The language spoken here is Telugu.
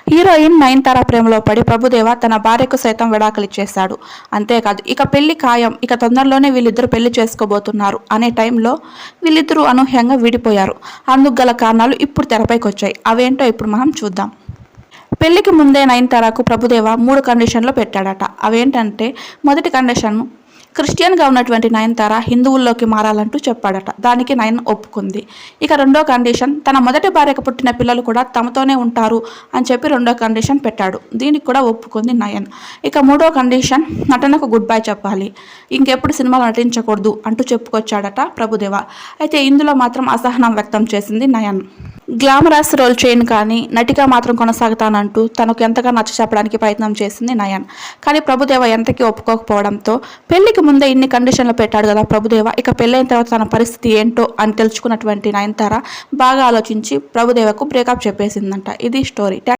హీరోయిన్ నయనతార ప్రేమలో పడి ప్రభుదేవ తన భార్యకు సైతం విడాకులు ఇచ్చేశాడు. అంతేకాదు ఇక పెళ్లి ఖాయం, ఇక తొందరలోనే వీళ్ళిద్దరు పెళ్లి చేసుకోబోతున్నారు అనే టైంలో వీళ్ళిద్దరూ అనూహ్యంగా విడిపోయారు. అందుకు గల కారణాలు ఇప్పుడు తెరపైకి వచ్చాయి. అవేంటో ఇప్పుడు మనం చూద్దాం. పెళ్లికి ముందే నయనతారకు ప్రభుదేవ 3 కండిషన్లు పెట్టాడట. అవేంటంటే, మొదటి కండిషన్, క్రిస్టియన్గా ఉన్నటువంటి నయనతార హిందువుల్లోకి మారాలంటూ చెప్పాడట. దానికి నయన్ ఒప్పుకుంది. ఇక రెండో కండిషన్, తన మొదటి భార్యకు పుట్టిన పిల్లలు కూడా తమతోనే ఉంటారు అని చెప్పి రెండో కండిషన్ పెట్టాడు. దీనికి కూడా ఒప్పుకుంది నయన్. ఇక మూడో కండిషన్, నటనకు గుడ్ బై చెప్పాలి, ఇంకెప్పుడు సినిమాలో నటించకూడదు అంటూ చెప్పుకొచ్చాడట ప్రభుదేవ. అయితే ఇందులో మాత్రం అసహనం వ్యక్తం చేసింది నయన్. గ్లామరస్ రోల్ చేయను కానీ నటిగా మాత్రం కొనసాగుతానంటూ తనకు ఎంతగా నచ్చ చెప్పడానికి ప్రయత్నం చేసింది నయన్. కానీ ప్రభుదేవ ఎంతకీ ఒప్పుకోకపోవడంతో, పెళ్లికి ముందే ఇన్ని కండిషన్లు పెట్టాడు కదా ప్రభుదేవ, ఇక పెళ్ళైన తర్వాత తన పరిస్థితి ఏంటో అని తెలుసుకున్నటువంటి నయనతార బాగా ఆలోచించి ప్రభుదేవకు బ్రేకప్ చెప్పేసిందంట. ఇది స్టోరీ.